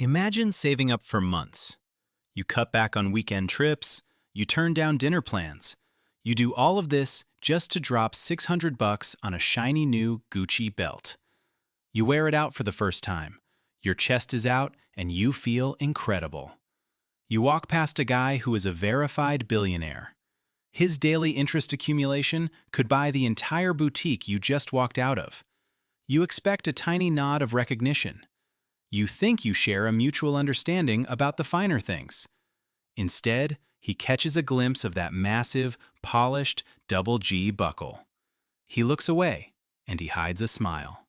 Imagine saving up for months. You cut back on weekend trips, you turn down dinner plans. You do all of this just to drop 600 bucks on a shiny new Gucci belt. You wear it out for the first time. Your chest is out and you feel incredible. You walk past a guy who is a verified billionaire. His daily interest accumulation could buy the entire boutique you just walked out of. You expect a tiny nod of recognition. You think you share a mutual understanding about the finer things. Instead, he catches a glimpse of that massive, polished double G buckle. He looks away, and he hides a smile.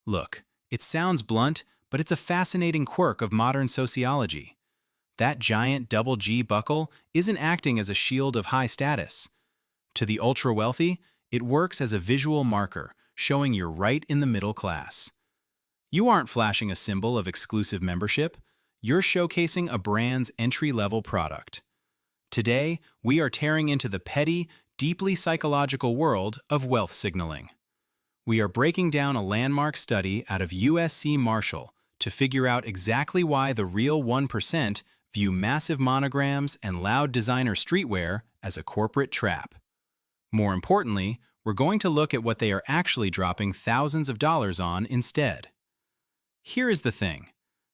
Look, it sounds blunt, but it's a fascinating quirk of modern sociology. That giant double G buckle isn't acting as a shield of high status. To the ultra-wealthy, it works as a visual marker, showing you're right in the middle class. You aren't flashing a symbol of exclusive membership. You're showcasing a brand's entry-level product. Today, we are tearing into the petty, deeply psychological world of wealth signaling. We are breaking down a landmark study out of USC Marshall to figure out exactly why the real 1% view massive monograms and loud designer streetwear as a corporate trap. More importantly, we're going to look at what they are actually dropping thousands of dollars on instead. Here is the thing.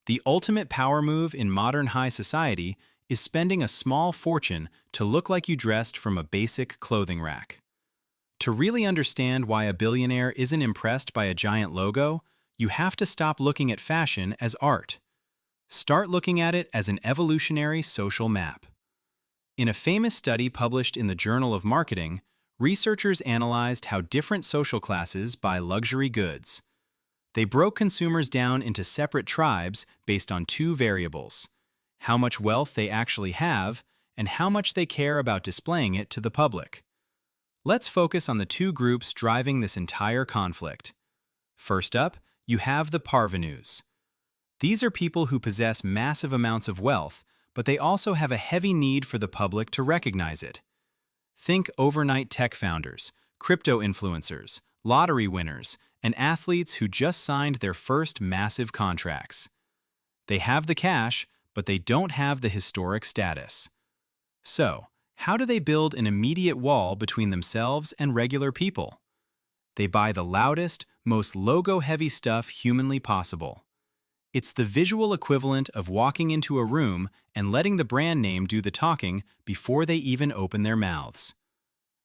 The ultimate power move in modern high society is spending a small fortune to look like you dressed from a basic clothing rack. To really understand why a billionaire isn't impressed by a giant logo, you have to stop looking at fashion as art. Start looking at it as an evolutionary social map. In a famous study published in the Journal of Marketing, researchers analyzed how different social classes buy luxury goods. They broke consumers down into separate tribes based on two variables: how much wealth they actually have and how much they care about displaying it to the public. Let's focus on the two groups driving this entire conflict. First up, you have the parvenus. These are people who possess massive amounts of wealth, but they also have a heavy need for the public to recognize it. Think overnight tech founders, crypto influencers, lottery winners, and athletes who just signed their first massive contracts. They have the cash, but they don't have the historic status. So, how do they build an immediate wall between themselves and regular people? They buy the loudest, most logo-heavy stuff humanly possible. It's the visual equivalent of walking into a room and letting the brand name do the talking before they even open their mouths.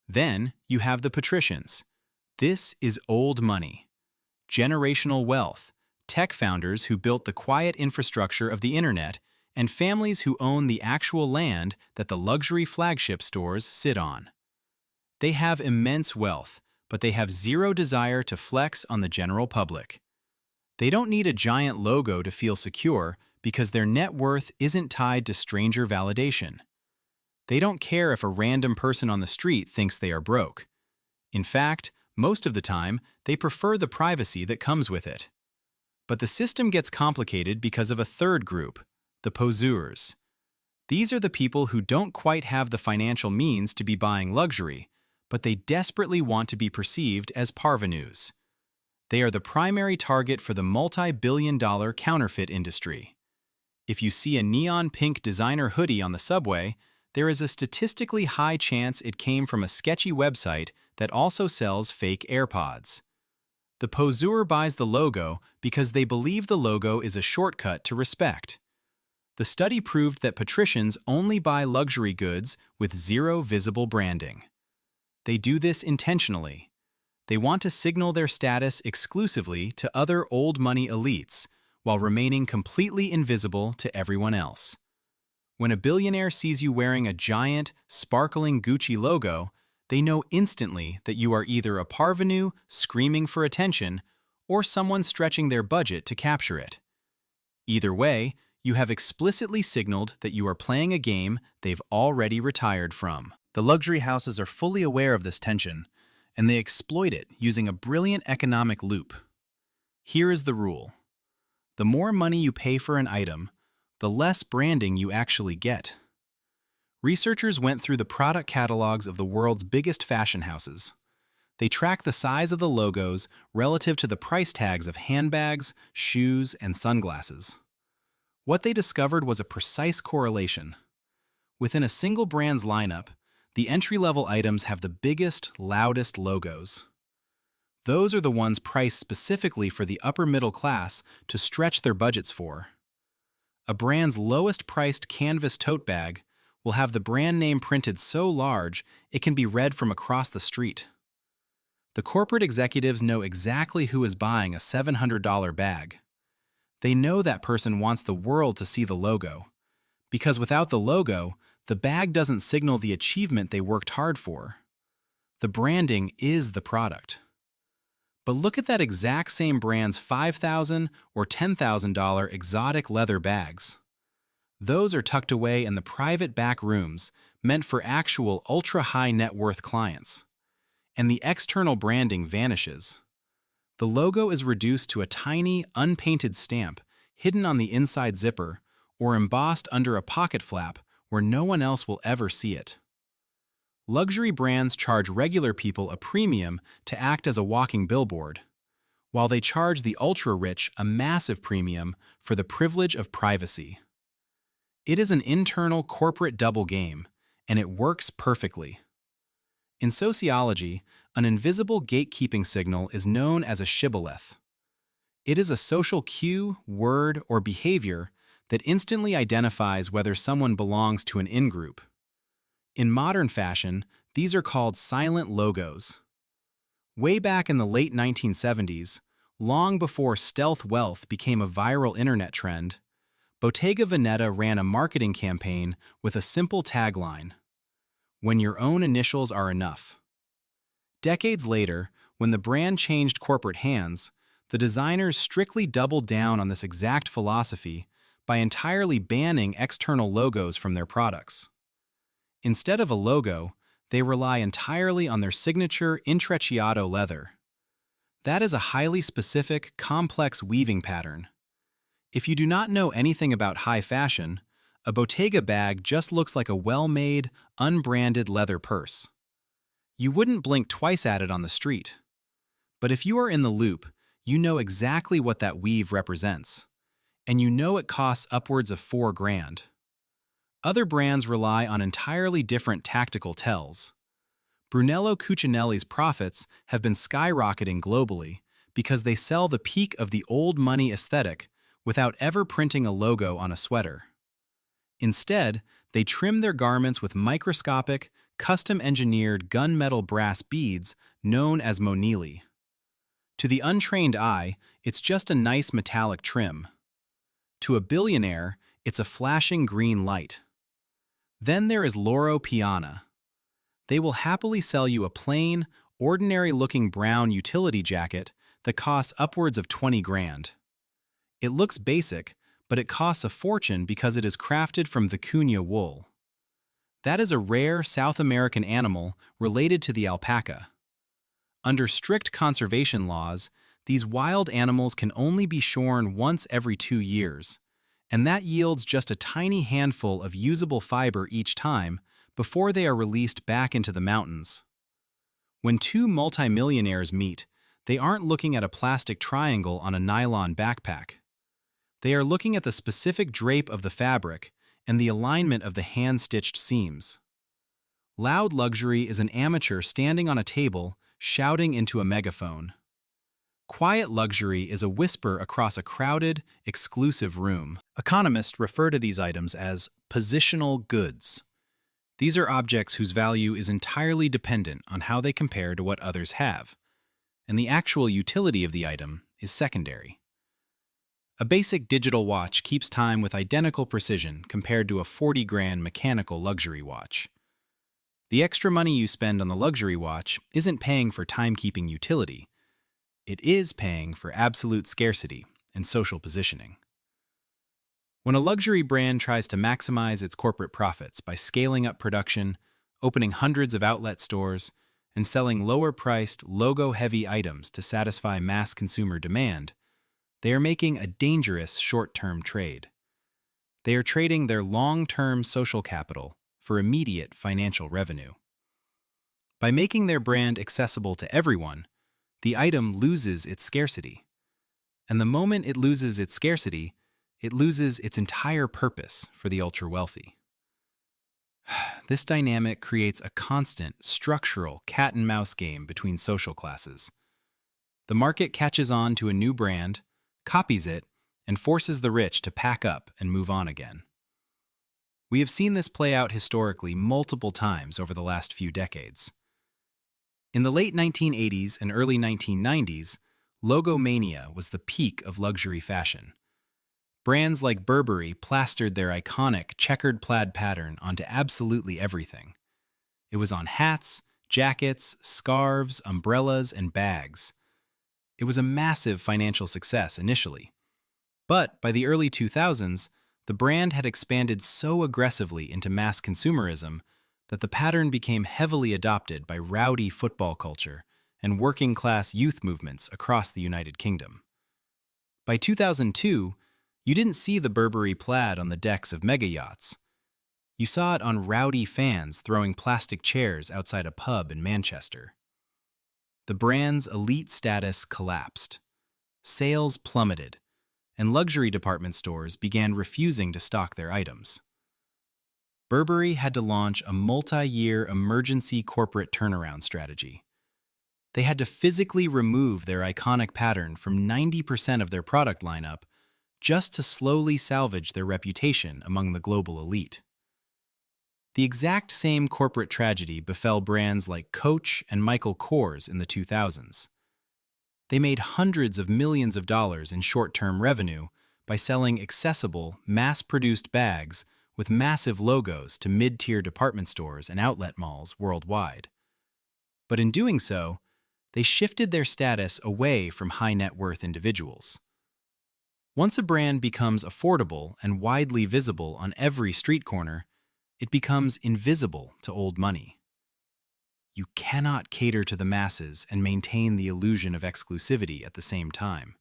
Then, you have the patricians. This is old money. Generational wealth, tech founders who built the quiet infrastructure of the internet, and families who own the actual land that the luxury flagship stores sit on. They have immense wealth, but they have zero desire to flex on the general public. They don't need a giant logo to feel secure because their net worth isn't tied to stranger validation. They don't care if a random person on the street thinks they are broke. In fact, most of the time, they prefer the privacy that comes with it. But the system gets complicated because of a third group, the poseurs. These are the people who don't quite have the financial means to be buying luxury, but they desperately want to be perceived as parvenus. They are the primary target for the multi-billion-dollar counterfeit industry. If you see a neon pink designer hoodie on the subway, there is a statistically high chance it came from a sketchy website that also sells fake AirPods. The poseur buys the logo because they believe the logo is a shortcut to respect. The study proved that patricians only buy luxury goods with zero visible branding. They do this intentionally. They want to signal their status exclusively to other old money elites while remaining completely invisible to everyone else. When a billionaire sees you wearing a giant, sparkling Gucci logo, they know instantly that you are either a parvenu screaming for attention or someone stretching their budget to capture it. Either way, you have explicitly signaled that you are playing a game they've already retired from. The luxury houses are fully aware of this tension, and they exploit it using a brilliant economic loop. Here is the rule. The more money you pay for an item, the less branding you actually get. Researchers went through the product catalogs of the world's biggest fashion houses. They tracked the size of the logos relative to the price tags of handbags, shoes, and sunglasses. What they discovered was a precise correlation. Within a single brand's lineup, the entry-level items have the biggest, loudest logos. Those are the ones priced specifically for the upper middle class to stretch their budgets for. A brand's lowest-priced canvas tote bag will have the brand name printed so large it can be read from across the street. The corporate executives know exactly who is buying a $700 bag. They know that person wants the world to see the logo, because without the logo, the bag doesn't signal the achievement they worked hard for. The branding is the product. But look at that exact same brand's $5,000 or $10,000 exotic leather bags. Those are tucked away in the private back rooms meant for actual ultra-high net worth clients. And the external branding vanishes. The logo is reduced to a tiny, unpainted stamp hidden on the inside zipper or embossed under a pocket flap where no one else will ever see it. Luxury brands charge regular people a premium to act as a walking billboard, while they charge the ultra-rich a massive premium for the privilege of privacy. It is an internal corporate double game, and it works perfectly. In sociology, an invisible gatekeeping signal is known as a shibboleth. It is a social cue, word, or behavior that instantly identifies whether someone belongs to an in-group. In modern fashion, these are called silent logos. Way back in the late 1970s, long before stealth wealth became a viral internet trend, Bottega Veneta ran a marketing campaign with a simple tagline: "When your own initials are enough." Decades later, when the brand changed corporate hands, the designers strictly doubled down on this exact philosophy by entirely banning external logos from their products. Instead of a logo, they rely entirely on their signature intrecciato leather. That is a highly specific, complex weaving pattern. If you do not know anything about high fashion, a Bottega bag just looks like a well-made, unbranded leather purse. You wouldn't blink twice at it on the street. But if you are in the loop, you know exactly what that weave represents. And you know it costs upwards of $4,000. Other brands rely on entirely different tactical tells. Brunello Cucinelli's profits have been skyrocketing globally because they sell the peak of the old money aesthetic without ever printing a logo on a sweater. Instead, they trim their garments with microscopic, custom-engineered gunmetal brass beads known as monili. To the untrained eye, it's just a nice metallic trim. To a billionaire, it's a flashing green light. Then there is Loro Piana. They will happily sell you a plain, ordinary-looking brown utility jacket that costs upwards of $20,000. It looks basic, but it costs a fortune because it is crafted from vicuña wool. That is a rare South American animal related to the alpaca. Under strict conservation laws, these wild animals can only be shorn once every 2 years, and that yields just a tiny handful of usable fiber each time before they are released back into the mountains. When two multimillionaires meet, they aren't looking at a plastic triangle on a nylon backpack. They are looking at the specific drape of the fabric and the alignment of the hand-stitched seams. Loud luxury is an amateur standing on a table, shouting into a megaphone. Quiet luxury is a whisper across a crowded, exclusive room. Economists refer to these items as positional goods. These are objects whose value is entirely dependent on how they compare to what others have, and the actual utility of the item is secondary. A basic digital watch keeps time with identical precision compared to a $40,000 mechanical luxury watch. The extra money you spend on the luxury watch isn't paying for timekeeping utility. It is paying for absolute scarcity and social positioning. When a luxury brand tries to maximize its corporate profits by scaling up production, opening hundreds of outlet stores, and selling lower-priced, logo-heavy items to satisfy mass consumer demand, they are making a dangerous short-term trade. They are trading their long-term social capital for immediate financial revenue. By making their brand accessible to everyone, the item loses its scarcity. And the moment it loses its scarcity, it loses its entire purpose for the ultra-wealthy. This dynamic creates a constant, structural cat-and-mouse game between social classes. The market catches on to a new brand, copies it, and forces the rich to pack up and move on again. We have seen this play out historically multiple times over the last few decades. In the late 1980s and early 1990s, logomania was the peak of luxury fashion. Brands like Burberry plastered their iconic checkered plaid pattern onto absolutely everything. It was on hats, jackets, scarves, umbrellas, and bags. It was a massive financial success initially. But by the early 2000s, the brand had expanded so aggressively into mass consumerism that the pattern became heavily adopted by rowdy football culture and working-class youth movements across the United Kingdom. By 2002, you didn't see the Burberry plaid on the decks of mega yachts. You saw it on rowdy fans throwing plastic chairs outside a pub in Manchester. The brand's elite status collapsed. Sales plummeted, and luxury department stores began refusing to stock their items. Burberry had to launch a multi-year emergency corporate turnaround strategy. They had to physically remove their iconic pattern from 90% of their product lineup just to slowly salvage their reputation among the global elite. The exact same corporate tragedy befell brands like Coach and Michael Kors in the 2000s. They made hundreds of millions of dollars in short-term revenue by selling accessible, mass-produced bags with massive logos to mid-tier department stores and outlet malls worldwide. But in doing so, they shifted their status away from high-net-worth individuals. Once a brand becomes affordable and widely visible on every street corner, it becomes invisible to old money. You cannot cater to the masses and maintain the illusion of exclusivity at the same time.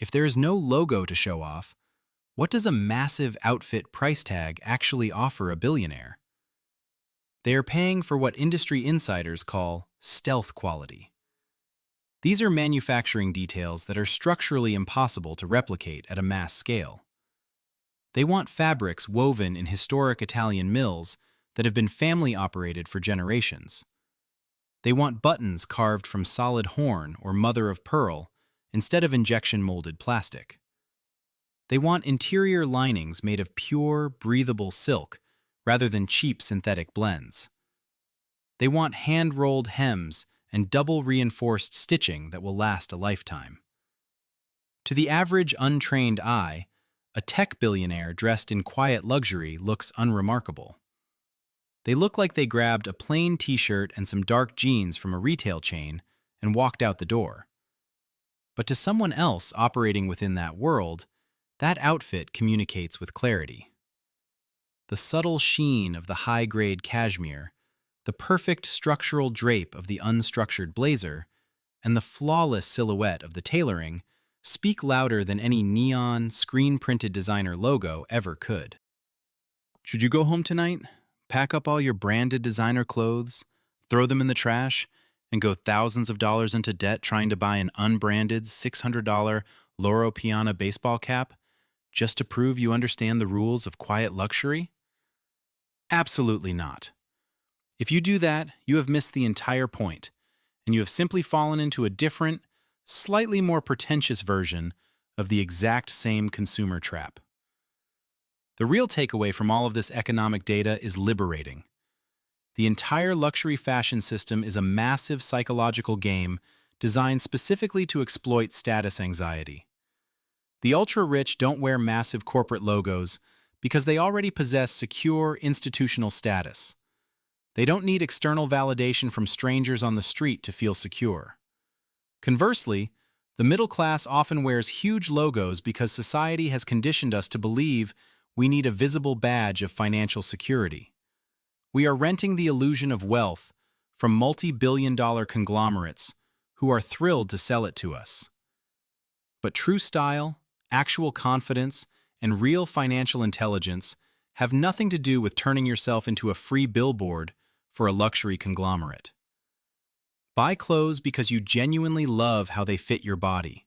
If there is no logo to show off, what does a massive outfit price tag actually offer a billionaire? They are paying for what industry insiders call stealth quality. These are manufacturing details that are structurally impossible to replicate at a mass scale. They want fabrics woven in historic Italian mills that have been family-operated for generations. They want buttons carved from solid horn or mother of pearl instead of injection-molded plastic. They want interior linings made of pure, breathable silk rather than cheap synthetic blends. They want hand-rolled hems and double-reinforced stitching that will last a lifetime. To the average untrained eye, a tech billionaire dressed in quiet luxury looks unremarkable. They look like they grabbed a plain t-shirt and some dark jeans from a retail chain and walked out the door. But to someone else operating within that world, that outfit communicates with clarity. The subtle sheen of the high-grade cashmere, the perfect structural drape of the unstructured blazer, and the flawless silhouette of the tailoring speak louder than any neon, screen-printed designer logo ever could. Should you go home tonight, pack up all your branded designer clothes, throw them in the trash, and go thousands of dollars into debt trying to buy an unbranded $600 Loro Piana baseball cap just to prove you understand the rules of quiet luxury? Absolutely not. If you do that, you have missed the entire point, and you have simply fallen into a different, slightly more pretentious version of the exact same consumer trap. The real takeaway from all of this economic data is liberating. The entire luxury fashion system is a massive psychological game designed specifically to exploit status anxiety. The ultra-rich don't wear massive corporate logos because they already possess secure institutional status. They don't need external validation from strangers on the street to feel secure. Conversely, the middle class often wears huge logos because society has conditioned us to believe we need a visible badge of financial security. We are renting the illusion of wealth from multi-billion-dollar conglomerates who are thrilled to sell it to us. But true style, actual confidence, and real financial intelligence have nothing to do with turning yourself into a free billboard for a luxury conglomerate. Buy clothes because you genuinely love how they fit your body.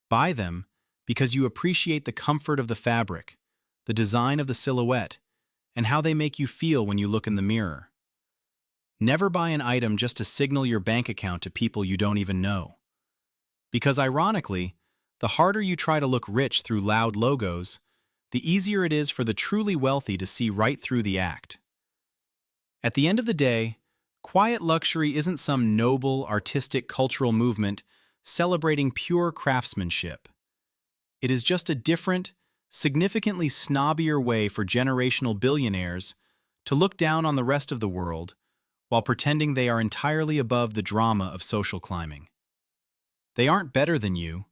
Buy them because you appreciate the comfort of the fabric, the design of the silhouette, and how they make you feel when you look in the mirror. Never buy an item just to signal your bank account to people you don't even know. Because ironically, the harder you try to look rich through loud logos, the easier it is for the truly wealthy to see right through the act. At the end of the day, quiet luxury isn't some noble, artistic cultural movement celebrating pure craftsmanship. It is just a different, significantly snobbier way for generational billionaires to look down on the rest of the world while pretending they are entirely above the drama of social climbing. They aren't better than you,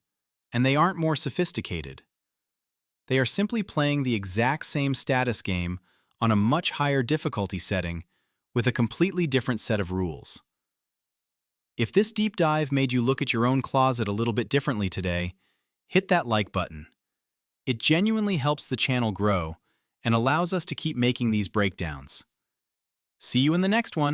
and they aren't more sophisticated. They are simply playing the exact same status game on a much higher difficulty setting with a completely different set of rules. If this deep dive made you look at your own closet a little bit differently today, hit that like button. It genuinely helps the channel grow and allows us to keep making these breakdowns. See you in the next one.